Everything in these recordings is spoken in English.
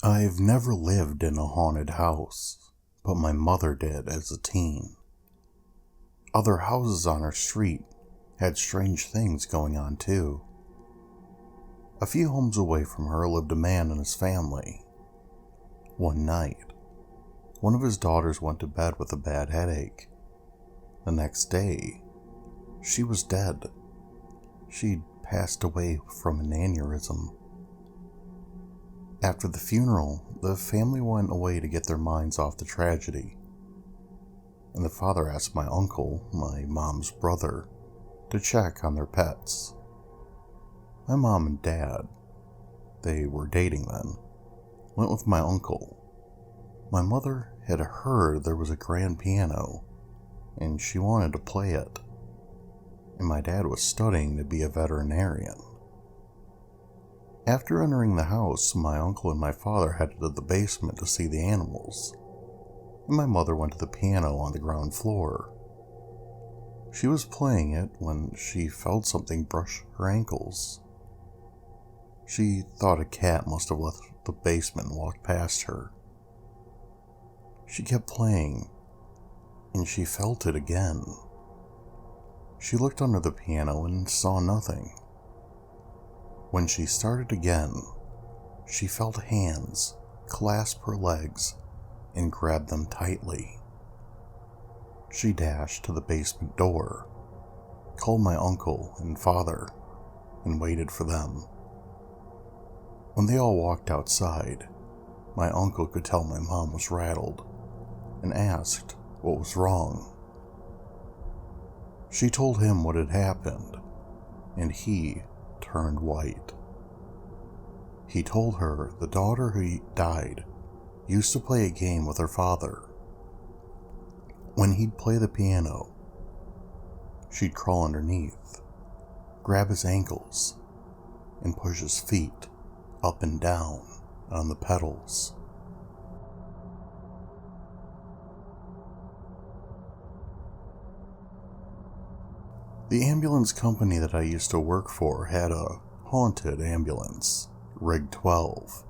I've never lived in a haunted house, but my mother did as a teen. Other houses on our street had strange things going on too. A few homes away from her lived a man and his family. One night, one of his daughters went to bed with a bad headache. The next day, she was dead. She'd passed away from an aneurysm. After the funeral, the family went away to get their minds off the tragedy, and the father asked my uncle, my mom's brother, to check on their pets. My mom and dad, they were dating then, went with my uncle. My mother had heard there was a grand piano, and she wanted to play it, and my dad was studying to be a veterinarian. After entering the house, my uncle and my father headed to the basement to see the animals, and my mother went to the piano on the ground floor. She was playing it when she felt something brush her ankles. She thought a cat must have left the basement and walked past her. She kept playing, and she felt it again. She looked under the piano and saw nothing. When she started again, she felt hands clasp her legs and grab them tightly. She dashed to the basement door, called my uncle and father, and waited for them. When they all walked outside, my uncle could tell my mom was rattled and asked what was wrong. She told him what had happened, and he turned white. He told her the daughter who died used to play a game with her father. When he'd play the piano, she'd crawl underneath, grab his ankles, and push his feet up and down on the pedals. The ambulance company that I used to work for had a haunted ambulance, Rig 12.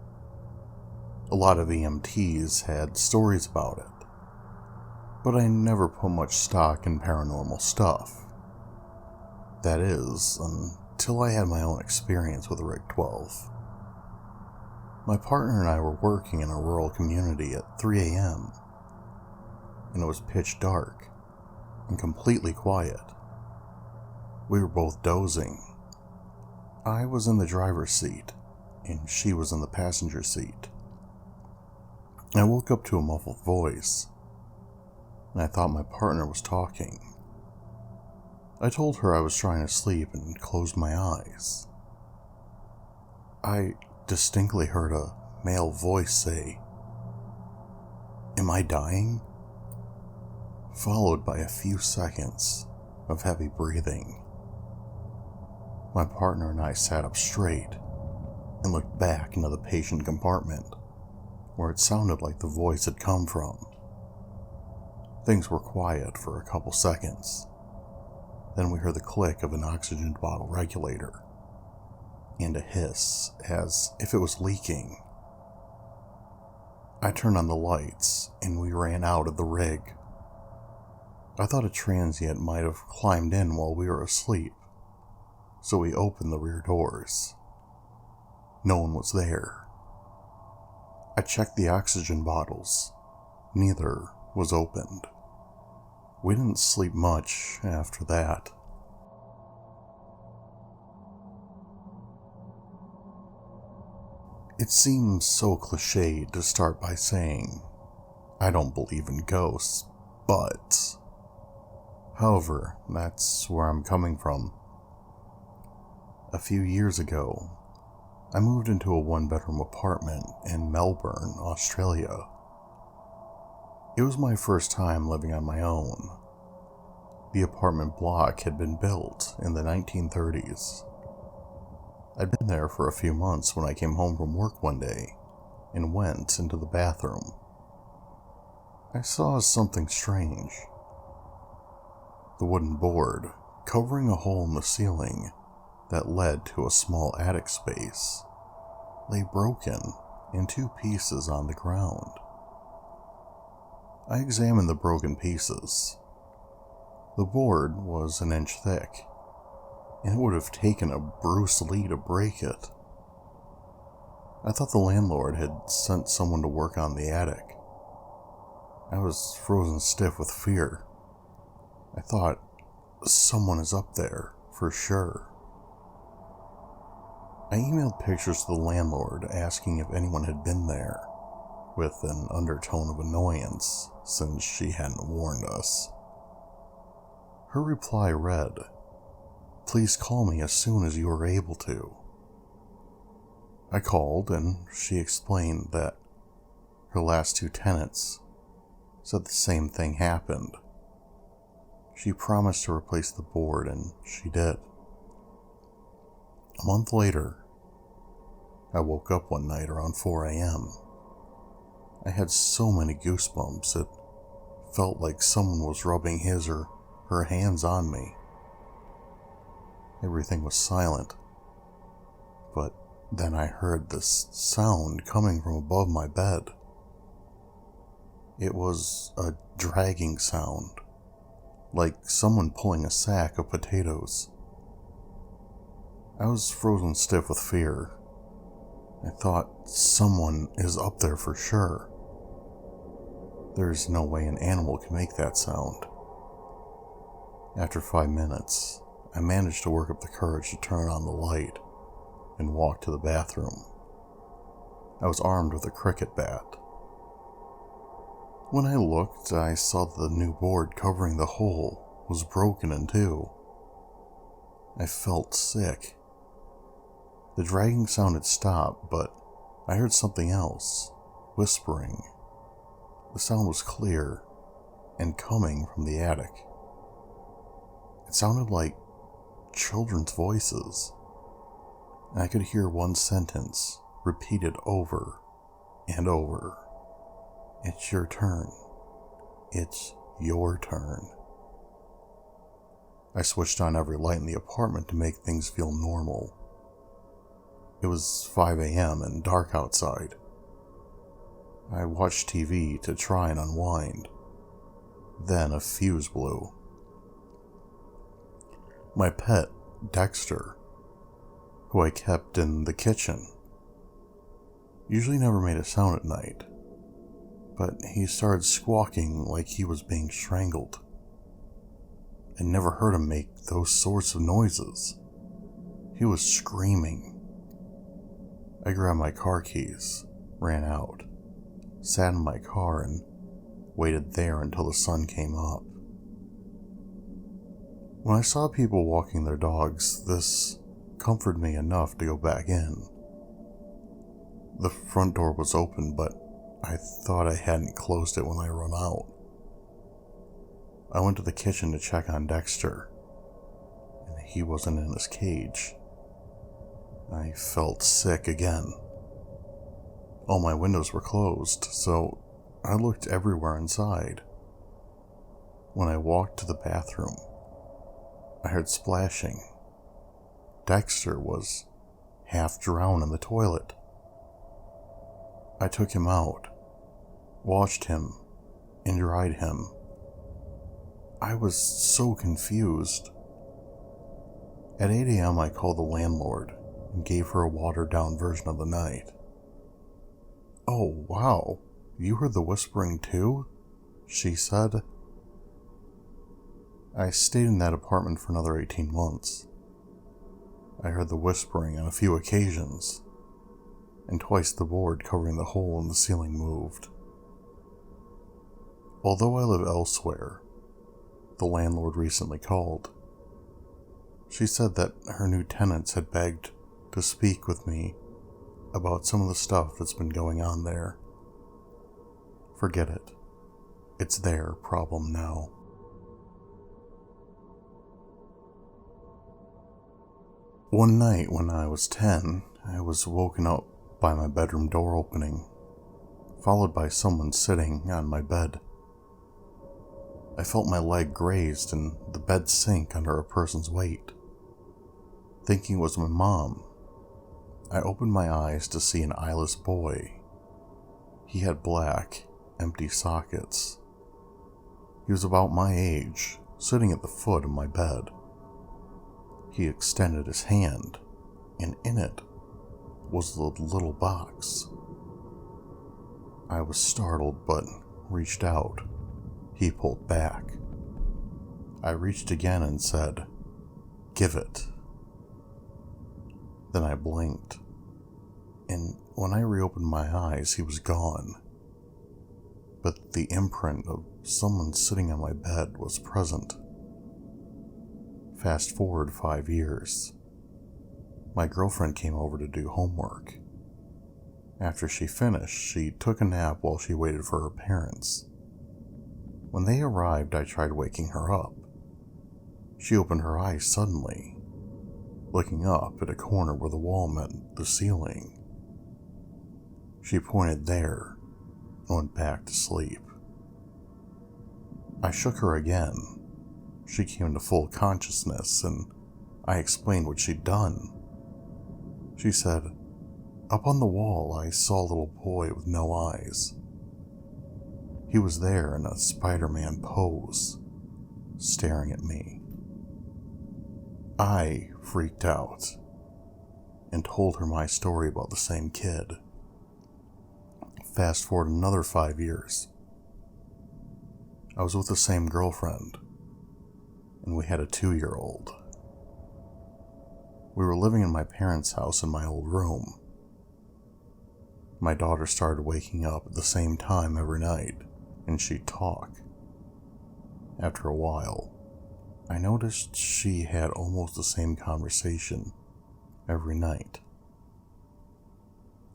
A lot of EMTs had stories about it, but I never put much stock in paranormal stuff. That is, until I had my own experience with Rig 12. My partner and I were working in a rural community at 3 a.m., and it was pitch dark and completely quiet. We were both dozing. I was in the driver's seat, and she was in the passenger seat. I woke up to a muffled voice, and I thought my partner was talking. I told her I was trying to sleep and closed my eyes. I distinctly heard a male voice say, "Am I dying?" Followed by a few seconds of heavy breathing. My partner and I sat up straight and looked back into the patient compartment, where it sounded like the voice had come from. Things were quiet for a couple seconds. Then we heard the click of an oxygen bottle regulator, and a hiss as if it was leaking. I turned on the lights, and we ran out of the rig. I thought a transient might have climbed in while we were asleep, so we opened the rear doors. No one was there. I checked the oxygen bottles. Neither was opened. We didn't sleep much after that. It seems so cliched to start by saying, I don't believe in ghosts, but... However, that's where I'm coming from. A few years ago, I moved into a one-bedroom apartment in Melbourne, Australia. It was my first time living on my own. The apartment block had been built in the 1930s. I'd been there for a few months when I came home from work one day and went into the bathroom. I saw something strange. The wooden board covering a hole in the ceiling that led to a small attic space lay broken in two pieces on the ground. I examined the broken pieces. The board was an inch thick, and it would have taken a Bruce Lee to break it. I thought the landlord had sent someone to work on the attic. I was frozen stiff with fear. I thought, someone is up there, for sure. I emailed pictures to the landlord asking if anyone had been there, with an undertone of annoyance since she hadn't warned us. Her reply read, "Please call me as soon as you are able to." I called and she explained that her last two tenants said the same thing happened. She promised to replace the board and she did. A month later, I woke up one night around 4 a.m. I had so many goosebumps it felt like someone was rubbing his or her hands on me. Everything was silent, but then I heard this sound coming from above my bed. It was a dragging sound, like someone pulling a sack of potatoes. I was frozen stiff with fear. I thought, someone is up there for sure. There's no way an animal can make that sound. After 5 minutes, I managed to work up the courage to turn on the light and walk to the bathroom. I was armed with a cricket bat. When I looked, I saw that the new board covering the hole was broken in two. I felt sick. The dragging sound had stopped, but I heard something else, whispering. The sound was clear and coming from the attic. It sounded like children's voices, and I could hear one sentence repeated over and over. "It's your turn. It's your turn." I switched on every light in the apartment to make things feel normal. It was 5 a.m. and dark outside. I watched TV to try and unwind. Then a fuse blew. My pet, Dexter, who I kept in the kitchen, usually never made a sound at night, but he started squawking like he was being strangled. I never heard him make those sorts of noises. He was screaming. I grabbed my car keys, ran out, sat in my car, and waited there until the sun came up. When I saw people walking their dogs, this comforted me enough to go back in. The front door was open, but I thought I hadn't closed it when I run out. I went to the kitchen to check on Dexter, and he wasn't in his cage. I felt sick again. All my windows were closed, so I looked everywhere inside. When I walked to the bathroom, I heard splashing. Dexter was half drowned in the toilet. I took him out, washed him, and dried him. I was so confused. At 8 a.m. I called the landlord and gave her a watered-down version of the night. "Oh, wow, you heard the whispering too?" she said. I stayed in that apartment for another 18 months. I heard the whispering on a few occasions, and twice the board covering the hole in the ceiling moved. Although I live elsewhere, the landlord recently called. She said that her new tenants had begged to speak with me about some of the stuff that's been going on there. Forget it. It's their problem now. One night when I was 10, I was woken up by my bedroom door opening, followed by someone sitting on my bed. I felt my leg grazed and the bed sink under a person's weight. Thinking it was my mom, I opened my eyes to see an eyeless boy He had black, empty sockets. He was about my age, sitting at the foot of my bed. He extended his hand, and in it was the little box. I was startled but reached out. He pulled back. I reached again and said, "Give it." Then I blinked, and when I reopened my eyes, he was gone. But the imprint of someone sitting on my bed was present. Fast forward 5 years. My girlfriend came over to do homework. After she finished, she took a nap while she waited for her parents. When they arrived, I tried waking her up. She opened her eyes suddenly, looking up at a corner where the wall met the ceiling. She pointed there and went back to sleep. I shook her again. She came to full consciousness, and I explained what she'd done. She said, "Up on the wall, I saw a little boy with no eyes. He was there in a Spider-Man pose, staring at me." I freaked out and told her my story about the same kid. Fast forward another 5 years. I was with the same girlfriend, and we had a 2-year-old. We were living in my parents' house in my old room. My daughter started waking up at the same time every night, and she'd talk. After a while, I noticed she had almost the same conversation every night.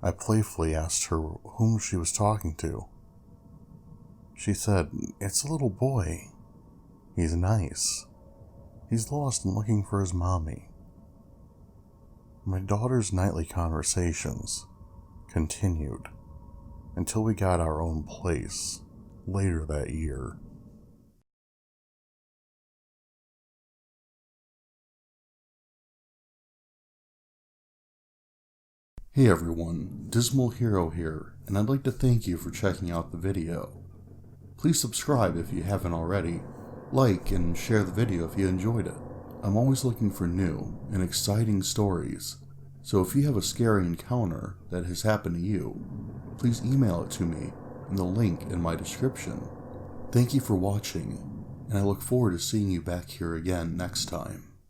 I playfully asked her whom she was talking to. She said, "It's a little boy. He's nice. He's lost and looking for his mommy." My daughter's nightly conversations continued until we got our own place later that year. Hey everyone, Dismal Hero here, and I'd like to thank you for checking out the video. Please subscribe if you haven't already, like and share the video if you enjoyed it. I'm always looking for new and exciting stories, so if you have a scary encounter that has happened to you, please email it to me in the link in my description. Thank you for watching, and I look forward to seeing you back here again next time.